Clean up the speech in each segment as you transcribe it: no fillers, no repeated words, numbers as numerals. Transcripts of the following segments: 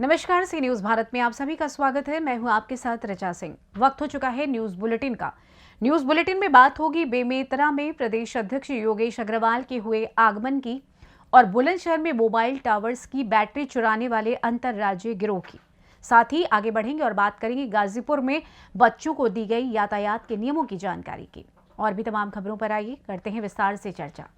नमस्कार, सी न्यूज भारत में आप सभी का स्वागत है। मैं हूं आपके साथ रचा सिंह। वक्त हो चुका है न्यूज बुलेटिन का। न्यूज बुलेटिन में बात होगी बेमेतरा में प्रदेश अध्यक्ष योगेश अग्रवाल के हुए आगमन की और बुलंदशहर में मोबाइल टावर्स की बैटरी चुराने वाले अंतर्राज्यीय गिरोह की। साथ ही आगे बढ़ेंगे और बात करेंगे गाजीपुर में बच्चों को दी गई यातायात के नियमों की जानकारी की। और भी तमाम खबरों पर आइए करते हैं विस्तार से चर्चा।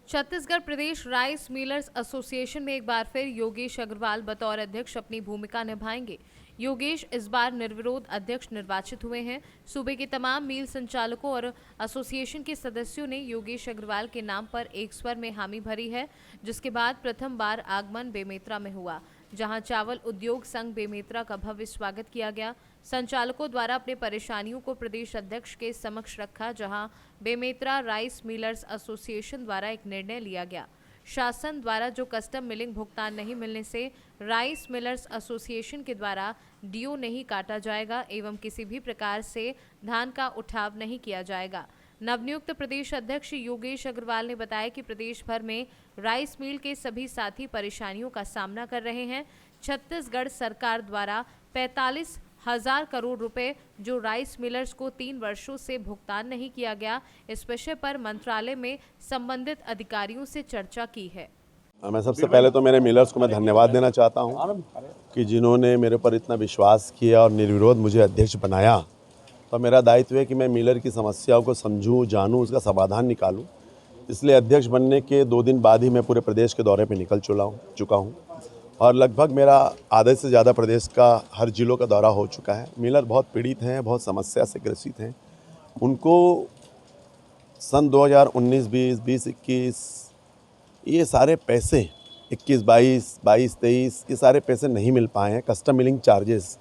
छत्तीसगढ़ प्रदेश राइस मिलर्स एसोसिएशन में एक बार फिर योगेश अग्रवाल बतौर अध्यक्ष अपनी भूमिका निभाएंगे। योगेश इस बार निर्विरोध अध्यक्ष निर्वाचित हुए हैं। सूबे के तमाम मिल संचालकों और एसोसिएशन के सदस्यों ने योगेश अग्रवाल के नाम पर एक स्वर में हामी भरी है, जिसके बाद प्रथम बार आगमन बेमेतरा में हुआ, जहां चावल उद्योग संघ बेमेतरा का भव्य स्वागत किया गया। संचालकों द्वारा अपने परेशानियों को प्रदेश अध्यक्ष के समक्ष रखा, जहां बेमेतरा राइस मिलर्स एसोसिएशन द्वारा एक निर्णय लिया गया। शासन द्वारा जो कस्टम मिलिंग भुगतान नहीं मिलने से राइस मिलर्स एसोसिएशन के द्वारा डीओ नहीं काटा जाएगा एवं किसी भी प्रकार से धान का उठाव नहीं किया जाएगा। नवनियुक्त प्रदेश अध्यक्ष योगेश अग्रवाल ने बताया कि प्रदेश भर में राइस मिल के सभी साथी परेशानियों का सामना कर रहे हैं। छत्तीसगढ़ सरकार द्वारा 45,000 करोड़ रुपए जो राइस मिलर्स को 3 वर्षों से भुगतान नहीं किया गया, इस विषय पर मंत्रालय में संबंधित अधिकारियों से चर्चा की है। मैं सबसे पहले तो मेरे मिलर्स को मैं धन्यवाद देना चाहता हूं कि जिन्होंने मेरे पर इतना विश्वास किया और निर्विरोध मुझे अध्यक्ष बनाया। तो मेरा दायित्व है कि मैं मिलर की समस्याओं को समझूं, जानूं, उसका समाधान निकालूं। इसलिए अध्यक्ष बनने के 2 दिन बाद ही मैं पूरे प्रदेश के दौरे पे निकल चुका हूं और लगभग मेरा आधे से ज़्यादा प्रदेश का हर जिलों का दौरा हो चुका है। मिलर बहुत पीड़ित हैं, बहुत समस्या से ग्रसित हैं। उनको सन 2019, 20, 20-21 ये सारे पैसे 21-22, 22-23 ये सारे पैसे नहीं मिल पाए हैं। कस्टम मिलिंग चार्जेस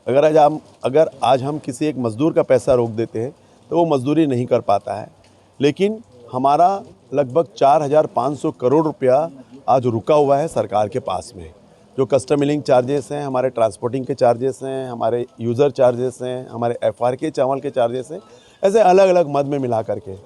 अगर आज हम किसी एक मज़दूर का पैसा रोक देते हैं तो वो मजदूरी नहीं कर पाता है, लेकिन हमारा लगभग 4,500 करोड़ रुपया आज रुका हुआ है सरकार के पास में। जो कस्टम मिलिंग चार्जेस हैं, हमारे ट्रांसपोर्टिंग के चार्जेस हैं, हमारे यूज़र चार्जेस हैं, हमारे FR के चावल के चार्जेस हैं, ऐसे अलग अलग मद में मिला करके।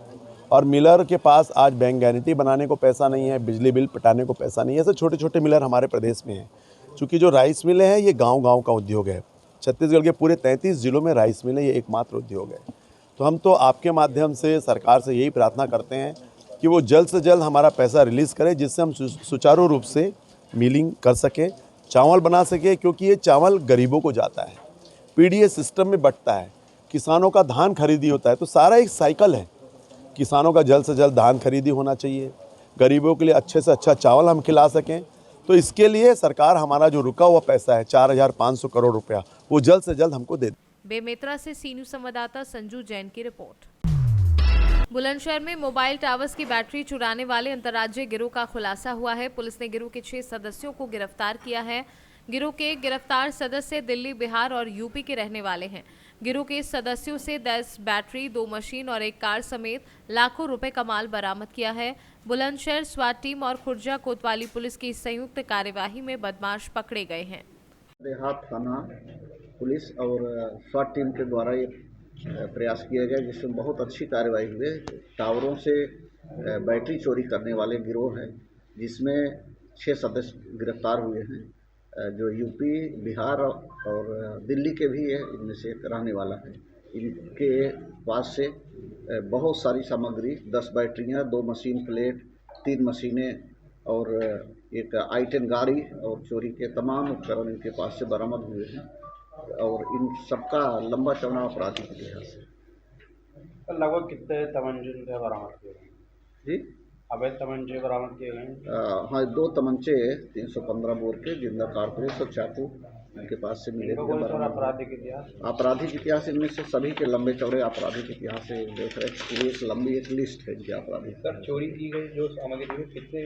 और मिलर के पास आज बैंक गारंटी बनाने को पैसा नहीं है, बिजली बिल पटाने को पैसा नहीं है। ऐसे छोटे छोटे मिलर हमारे प्रदेश में हैं। चूँकि जो राइस मिलें हैं ये गाँव का उद्योग है। छत्तीसगढ़ के पूरे 33 जिलों में राइस मिलें ये एकमात्र उद्योग है। तो हम तो आपके माध्यम से सरकार से यही प्रार्थना करते हैं कि वो जल्द से जल्द हमारा पैसा रिलीज़ करे, जिससे हम सुचारू रूप से मिलिंग कर सकें, चावल बना सकें, क्योंकि ये चावल गरीबों को जाता है, PDA सिस्टम में बंटता है, किसानों का धान खरीदी होता है। तो सारा एक साइकिल है। किसानों का जल्द से जल्द धान खरीदी होना चाहिए, गरीबों के लिए अच्छे से अच्छा चावल हम खिला सकें। तो इसके लिए सरकार हमारा जो रुका हुआ पैसा है 4,500 करोड़ रुपया वो जल्द से जल्द हमको दे। बेमेतरा से सी न्यूज संवाददाता संजू जैन की रिपोर्ट। बुलंदशहर में मोबाइल टावर्स की बैटरी चुराने वाले अंतर्राज्यीय गिरोह का खुलासा हुआ है। पुलिस ने गिरोह के 6 सदस्यों को गिरफ्तार किया है। गिरोह के गिरफ्तार सदस्य दिल्ली, बिहार और यूपी के रहने वाले हैं। गिरोह के सदस्यों से 10 बैटरी, 2 मशीन और 1 कार समेत लाखों रुपए का माल बरामद किया है। बुलंदशहर स्वाट टीम और खुर्जा कोतवाली पुलिस की संयुक्त कार्यवाही में बदमाश पकड़े गए हैं। देहात थाना पुलिस और स्वाट टीम के द्वारा ये प्रयास किया गया, जिसमें बहुत अच्छी कार्रवाई हुई। टावरों से बैटरी चोरी करने वाले गिरोह हैं, जिसमें 6 सदस्य गिरफ्तार हुए हैं, जो यूपी, बिहार और दिल्ली के भी है। इनमें से एक रहने वाला है। इनके पास से बहुत सारी सामग्री, 10 बैटरियां, 2 मशीन प्लेट, 3 मशीनें और एक I-10 गाड़ी और चोरी के तमाम उपकरण इनके पास से बरामद हुए हैं। और इन सबका लंबा चौड़ा आपराधिक इतिहास है। लगभग कितने तमंचे बरामद किए गए जी? अवैध तमंचे बरामद किए गए? हाँ, 2 तमंचे 315 बोर के, जिंदा कारतूस और चाकू इनके पास से मिले। आपराधिक इतिहास इनमें से सभी के लंबे चौड़े आपराधिक इतिहास से देख रहे। पूरी एक लंबी एक लिस्ट है इनके आपराधिक। सर, चोरी की गई जो सामग्री कितने?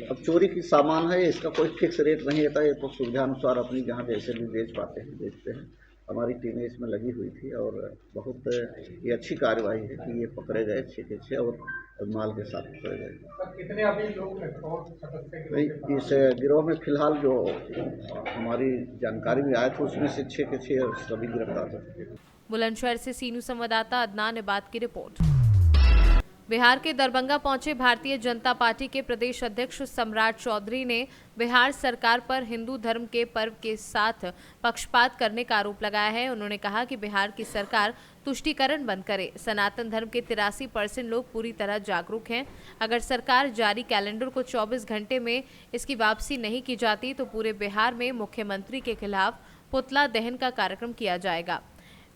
अब चोरी की सामान है, इसका कोई फिक्स रेट नहीं रहता। ये तो सुविधानुसार अपनी जहाँ जैसे भी बेच पाते हैं बेचते हैं। हमारी टीमें इसमें लगी हुई थी और बहुत ये अच्छी कार्रवाई है कि ये पकड़े गए 6 के 6 और माल के साथ पकड़े गए। कितने अभी लोग हैं इस गिरोह में फिलहाल जो हमारी जानकारी में आया था उसमें से 6 के 6 सभी गिरफ्तार हो चुके हैं। बुलंदशहर से सी न्यूज संवाददाता अदनान इबाद की रिपोर्ट। बिहार के दरभंगा पहुंचे भारतीय जनता पार्टी के प्रदेश अध्यक्ष सम्राट चौधरी ने बिहार सरकार पर हिंदू धर्म के पर्व के साथ पक्षपात करने का आरोप लगाया है। उन्होंने कहा कि बिहार की सरकार तुष्टीकरण बंद करे। सनातन धर्म के 83% लोग पूरी तरह जागरूक हैं। अगर सरकार जारी कैलेंडर को 24 घंटे में इसकी वापसी नहीं की जाती तो पूरे बिहार में मुख्यमंत्री के खिलाफ पुतला दहन का कार्यक्रम किया जाएगा।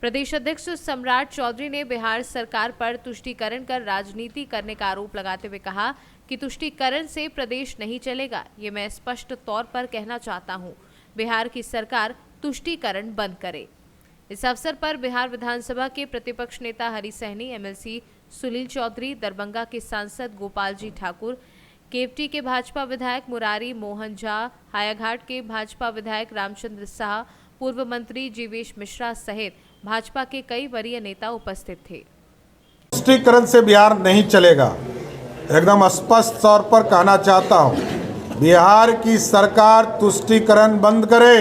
प्रदेश अध्यक्ष सम्राट चौधरी ने बिहार सरकार पर तुष्टीकरण कर राजनीति करने का आरोप लगाते हुए कहा कि तुष्टीकरण से प्रदेश नहीं चलेगा। ये मैं स्पष्ट तौर पर कहना चाहता हूं, बिहार की सरकार तुष्टीकरण बंद करे। इस अवसर पर बिहार विधानसभा के प्रतिपक्ष नेता हरी सहनी, एमएलसी सुनील चौधरी, दरभंगा के सांसद गोपाल जी ठाकुर, केवटी के भाजपा विधायक मुरारी मोहन झा, हायाघाट के भाजपा विधायक रामचंद्र शाह, पूर्व मंत्री जीवेश मिश्रा सहित भाजपा के कई वरीय नेता उपस्थित थे। तुष्टीकरण से बिहार नहीं चलेगा, एकदम स्पष्ट तौर पर कहना चाहता हूं, बिहार की सरकार तुष्टीकरण बंद करे।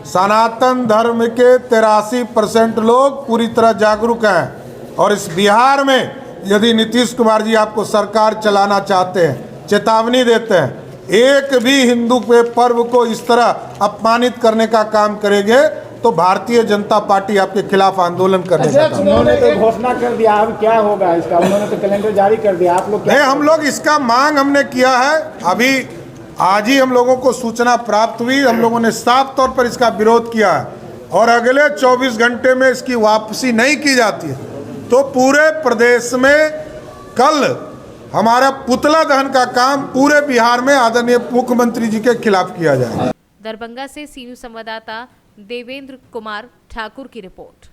सनातन धर्म के 83% लोग पूरी तरह जागरूक हैं और इस बिहार में यदि नीतीश कुमार जी आपको सरकार चलाना चाहते हैं, चेतावनी देते हैं, एक भी हिंदू के पर्व को इस तरह अपमानित करने का काम करेंगे तो भारतीय जनता पार्टी आपके खिलाफ आंदोलन करने का काम। उन्होंने तो घोषणा कर दिया, अब क्या होगा इसका? उन्होंने तो कैलेंडर जारी कर दिया, आप लोग नहीं, हम लोग इसका मांग हमने किया है। अभी आज ही हम लोगों को सूचना प्राप्त हुई, हम लोगों ने साफ तौर पर इसका विरोध किया है और अगले 24 घंटे में इसकी वापसी नहीं की जाती है तो पूरे प्रदेश में कल हमारा पुतला दहन का काम पूरे बिहार में आदरणीय मुख्यमंत्री जी के खिलाफ किया जाएगा। दरभंगा से सीनू संवाददाता देवेंद्र कुमार ठाकुर की रिपोर्ट।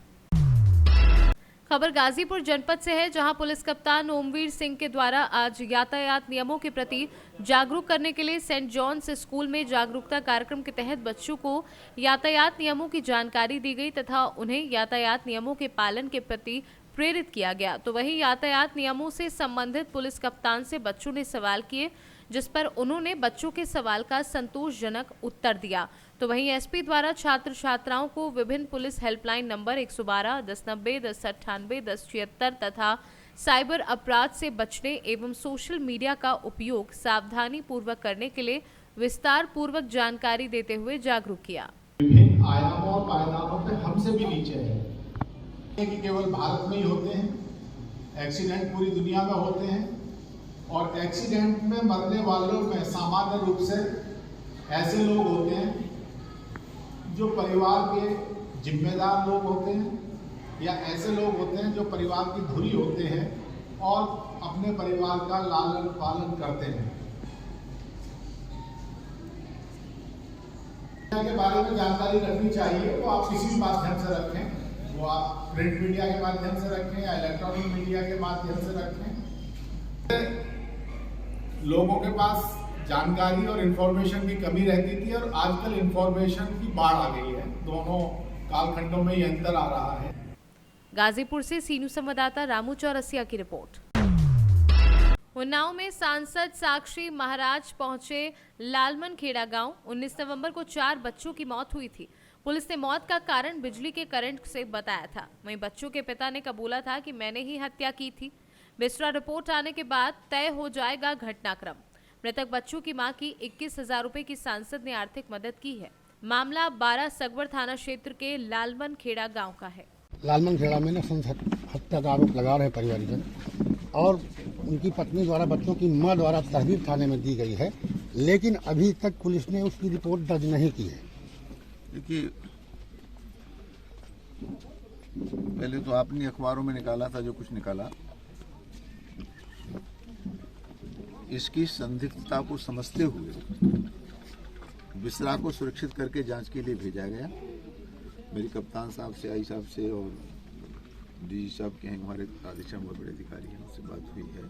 खबर गाजीपुर जनपद से है, जहां पुलिस कप्तान ओमवीर सिंह के द्वारा आज यातायात नियमों के प्रति जागरूक करने के लिए सेंट जॉन्स स्कूल में जागरूकता कार्यक्रम के तहत बच्चों को यातायात नियमों की जानकारी दी गई तथा उन्हें यातायात नियमों के पालन के प्रति प्रेरित किया गया। तो वहीं यातायात नियमों से संबंधित पुलिस कप्तान से बच्चों ने सवाल किए, जिस पर उन्होंने बच्चों के सवाल का संतोषजनक उत्तर दिया। तो वहीं एसपी द्वारा छात्र छात्राओं को विभिन्न पुलिस हेल्पलाइन नंबर 112, 1090, 1098, 1076 तथा साइबर अपराध से बचने एवं सोशल मीडिया का उपयोग सावधानी पूर्वक करने के लिए विस्तार पूर्वक जानकारी देते हुए जागरूक किया। विभिन्न आयामों और पायदानों पे हमसे भी नीचे है कि केवल भारत में ही होते हैं, एक्सीडेंट पूरी दुनिया में होते हैं और एक्सीडेंट में मरने वालों में सामान्य रूप से ऐसे लोग होते हैं जो परिवार के जिम्मेदार लोग होते हैं या ऐसे लोग होते हैं जो परिवार की धुरी होते हैं और अपने परिवार का लालन पालन करते हैं। के बारे में जानकारी रखनी चाहिए तो आप किसी भी माध्यम से रखें, वो आप प्रिंट मीडिया के माध्यम से रखें या इलेक्ट्रॉनिक मीडिया के माध्यम से रखें। लोगों के पास जानकारी और इंफॉर्मेशन की कमी रहती थी और आजकल इंफॉर्मेशन की बाढ़ आ गई है। दोनों कालखंडों में ये अंतर आ रहा है। गाजीपुर से सीनू संवाददाता रामू चौरसिया की रिपोर्ट। उन्नाव में सांसद साक्षी महाराज पहुंचे लालमन खेड़ा गांव। 19 नवंबर को 4 बच्चों की मौत हुई थी। पुलिस ने मौत का कारण बिजली के करंट से बताया था। वहीं बच्चों के पिता ने कबूला था कि मैंने ही हत्या की थी। बिस्तरा रिपोर्ट आने के बाद तय हो जाएगा घटनाक्रम। मृतक बच्चों की मां की 21,000 रुपए की सांसद ने आर्थिक मदद की है। मामला 12 सगवर थाना क्षेत्र के लालमन खेड़ा गांव का है। लालमन खेड़ा में हत्या का आरोप लगा रहे परिवारजन और उनकी पत्नी द्वारा बच्चों की मां द्वारा तहरीर थाने में दी गई है, लेकिन अभी तक पुलिस ने उसकी रिपोर्ट दर्ज नहीं की है। देखिए, पहले तो आपने अखबारों में निकाला था जो कुछ निकाला, इसकी संदिग्धता को समझते हुए बिस्तरा को सुरक्षित करके जांच के लिए भेजा गया। मेरी कप्तान साहब से, आई साहब से और डीजी साहब के हैं हमारे अधीक्षक बहुत बड़े अधिकारी हैं, उनसे बात हुई है।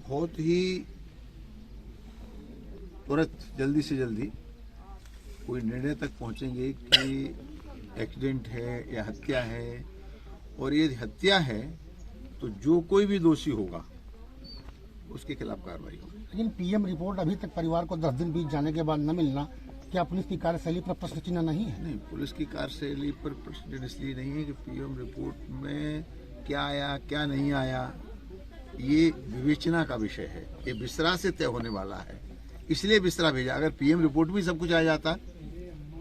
बहुत ही तुरंत जल्दी से जल्दी कोई निर्णय तक पहुंचेंगे कि एक्सीडेंट है या हत्या है, और यदि हत्या है तो जो कोई भी दोषी होगा उसके खिलाफ कार्रवाई होगी। लेकिन पीएम रिपोर्ट अभी तक परिवार को 10 दिन बीत जाने के बाद न मिलना, क्या पुलिस की कार्यशैली पर प्रश्न चिन्ह नहीं है? नहीं, पुलिस की कार्यशैली पर प्रश्न इसलिए नहीं है कि पीएम रिपोर्ट में क्या आया क्या नहीं आया, ये विवेचना का विषय है। ये बिसरा से तय होने वाला है, इसलिए बिसरा भेजा। अगर पीएम रिपोर्ट में सब कुछ आ जाता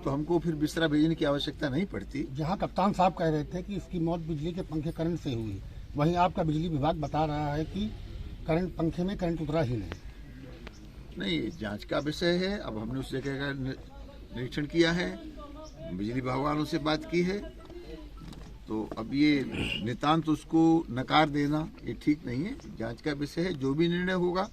तो हमको फिर बिसरा भेजने की आवश्यकता नहीं पड़ती। जहां कप्तान साहब कह रहे थे कि इसकी मौत बिजली के पंखे करंट से हुई, वहीं आपका बिजली विभाग बता रहा है कि करंट पंखे में करंट उतरा ही नहीं, जांच का विषय है। अब हमने उस जगह का निरीक्षण किया है, बिजली विभाग वालों से बात की है, तो अब ये नितांत उसको नकार देना ये ठीक नहीं है। जांच का विषय है, जो भी निर्णय होगा,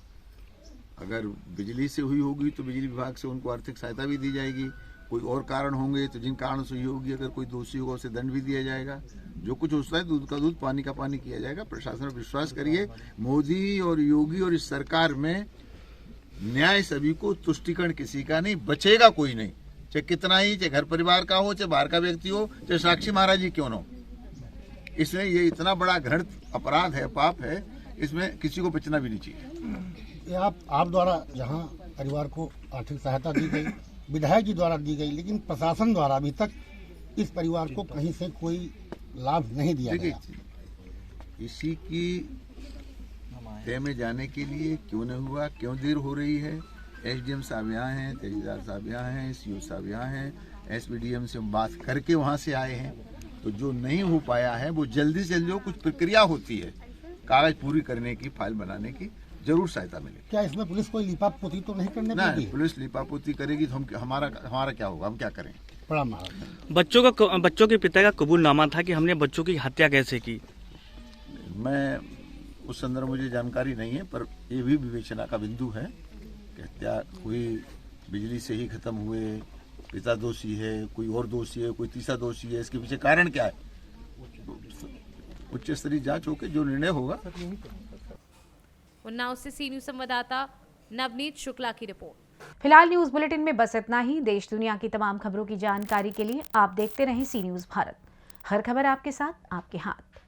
अगर बिजली से हुई होगी तो बिजली विभाग से उनको आर्थिक सहायता भी दी जाएगी। कोई और कारण होंगे तो जिन कारणों से हुई होगी, अगर कोई दोषी होगा उसे दंड भी दिया जाएगा। जो कुछ होता है दूध का दूध पानी का पानी किया जाएगा। प्रशासन पर विश्वास करिए, मोदी और योगी और इस सरकार में न्याय सभी को, तुष्टिकरण किसी का नहीं, बचेगा कोई नहीं, चाहे कितना ही, चाहे घर परिवार का हो, चाहे बाहर का व्यक्ति हो, चाहे साक्षी महाराज जी क्यों न हो। इसमें ये इतना बड़ा घृणित अपराध है, पाप है, इसमें किसी को बचना भी नहीं चाहिए। आप द्वारा जहां परिवार को आर्थिक सहायता दी गई, विधायक जी द्वारा दी गई, लेकिन प्रशासन द्वारा अभी तक इस परिवार को कहीं से कोई लाभ नहीं दिया गया। इसी की तय में जाने के लिए क्यों नहीं हुआ, क्यों देर हो रही है। एसडीएम साहब यहाँ हैं, तहसीलदार साहब यहाँ हैं, सीओ साहब यहाँ हैं, एसपीडीएम से बात करके वहाँ से आए हैं। तो जो नहीं हो पाया है वो जल्दी से जल्दी, कुछ प्रक्रिया होती है कागज पूरी करने की, फाइल बनाने की, जरूर सहायता मिलेगी। क्या इसमें पुलिस कोई लिपापोती तो नहीं करने नहीं, पुलिस लिपापोती करेगी तो हम हमारा क्या होगा, हम क्या करें। बड़ा महाराज बच्चों के पिता का कबूलनामा था कि हमने बच्चों की हत्या कैसे की। मैं उस संदर्भ मुझे जानकारी नहीं है, पर ये भी विवेचना का बिंदु है कि हत्या हुई, बिजली से ही खत्म हुए, पिता दोषी है, कोई और दोषी है, कोई तीसरा दोषी है, इसके पीछे कारण क्या है, उच्च स्तरीय जांच होकर जो निर्णय होगा। उन्नाव से सी न्यूज संवाददाता नवनीत शुक्ला की रिपोर्ट। फिलहाल न्यूज बुलेटिन में बस इतना ही। देश दुनिया की तमाम खबरों की जानकारी के लिए आप देखते रहें सी न्यूज भारत। हर खबर आपके साथ, आपके हाथ।